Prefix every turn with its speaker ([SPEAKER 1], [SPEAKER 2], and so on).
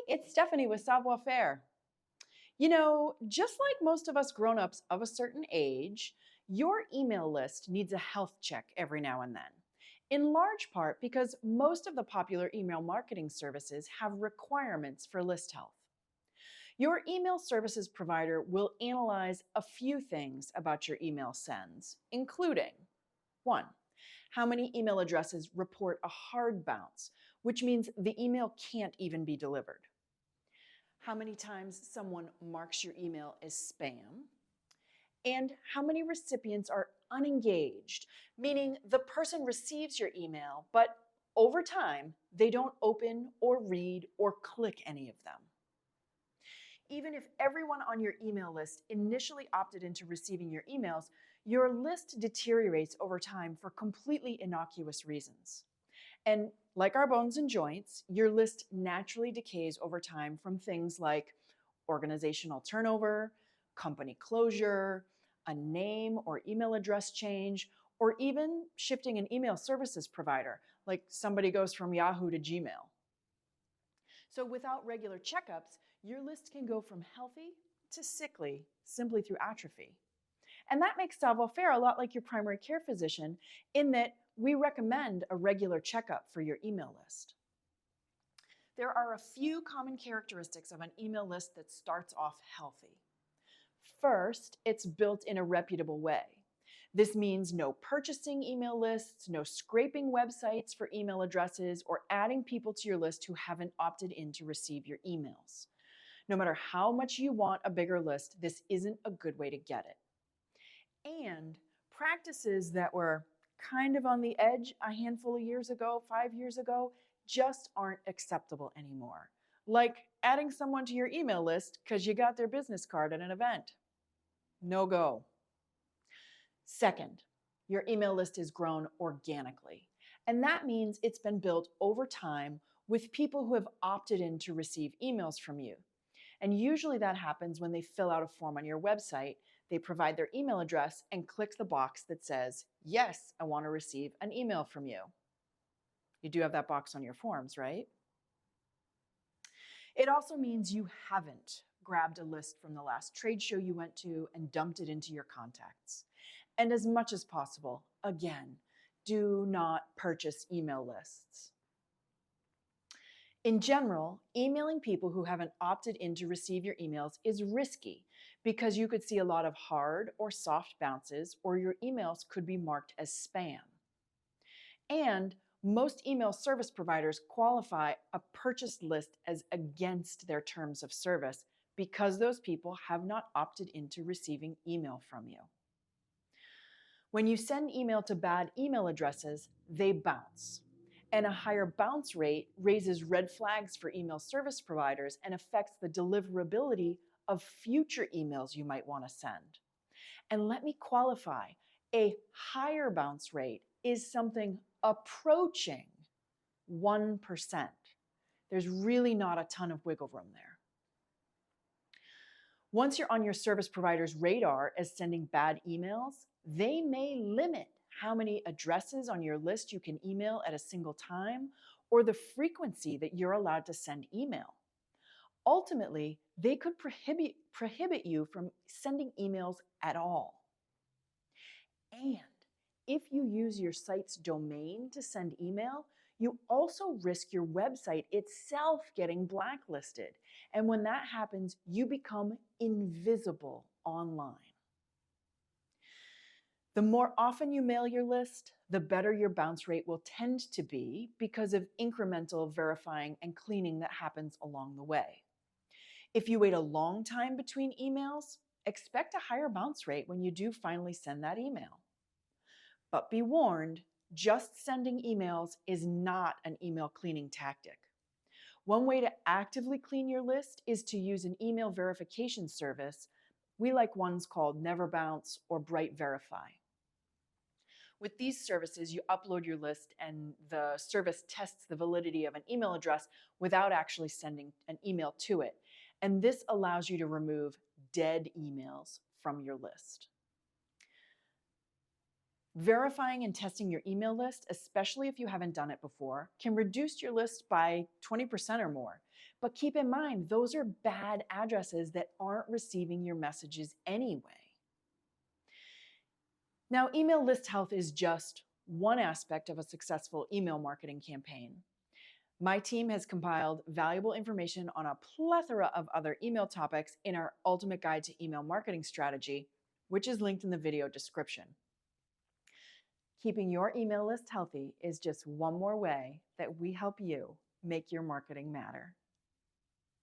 [SPEAKER 1] Hi, it's Stephanie with Savoir Faire. Just like most of us grown-ups of a certain age, your email list needs a health check every now and then. In large part because most of the popular email marketing services have requirements for list health. Your email services provider will analyze a few things about your email sends, including 1. How many email addresses report a hard bounce, which means the email can't even be delivered? How many times someone marks your email as spam, and how many recipients are unengaged, meaning the person receives your email, but over time, they don't open or read or click any of them. Even if everyone on your email list initially opted into receiving your emails, your list deteriorates over time for completely innocuous reasons. And like our bones and joints, your list naturally decays over time from things like organizational turnover, company closure, a name or email address change, or even shifting an email services provider, like somebody goes from Yahoo to Gmail. So without regular checkups, your list can go from healthy to sickly simply through atrophy. And that makes Savoir Faire a lot like your primary care physician in that we recommend a regular checkup for your email list. There are a few common characteristics of an email list that starts off healthy. First, it's built in a reputable way. This means no purchasing email lists, no scraping websites for email addresses, or adding people to your list who haven't opted in to receive your emails. No matter how much you want a bigger list, this isn't a good way to get it. And practices that were kind of on the edge a handful of years ago, 5 years ago, just aren't acceptable anymore. Like adding someone to your email list because you got their business card at an event. No go. Second, your email list is grown organically. And that means it's been built over time with people who have opted in to receive emails from you. And usually that happens when they fill out a form on your website. They provide their email address and click the box that says, yes, I want to receive an email from you. You do have that box on your forms, right? It also means you haven't grabbed a list from the last trade show you went to and dumped it into your contacts. And as much as possible, again, do not purchase email lists. In general, emailing people who haven't opted in to receive your emails is risky because you could see a lot of hard or soft bounces, or your emails could be marked as spam. And most email service providers qualify a purchased list as against their terms of service because those people have not opted into receiving email from you. When you send email to bad email addresses, they bounce. And a higher bounce rate raises red flags for email service providers and affects the deliverability of future emails you might want to send. And let me qualify, a higher bounce rate is something approaching 1%. There's really not a ton of wiggle room there. Once you're on your service provider's radar as sending bad emails, they may limit how many addresses on your list you can email at a single time, or the frequency that you're allowed to send email. Ultimately, they could prohibit you from sending emails at all. And if you use your site's domain to send email, you also risk your website itself getting blacklisted. And when that happens, you become invisible online. The more often you mail your list, the better your bounce rate will tend to be because of incremental verifying and cleaning that happens along the way. If you wait a long time between emails, expect a higher bounce rate when you do finally send that email. But be warned, just sending emails is not an email cleaning tactic. One way to actively clean your list is to use an email verification service. We like ones called Never Bounce or Bright Verify. With these services, you upload your list and the service tests the validity of an email address without actually sending an email to it. And this allows you to remove dead emails from your list. Verifying and testing your email list, especially if you haven't done it before, can reduce your list by 20% or more. But keep in mind, those are bad addresses that aren't receiving your messages anyway. Now, email list health is just one aspect of a successful email marketing campaign. My team has compiled valuable information on a plethora of other email topics in our Ultimate Guide to Email Marketing Strategy, which is linked in the video description. Keeping your email list healthy is just one more way that we help you make your marketing matter.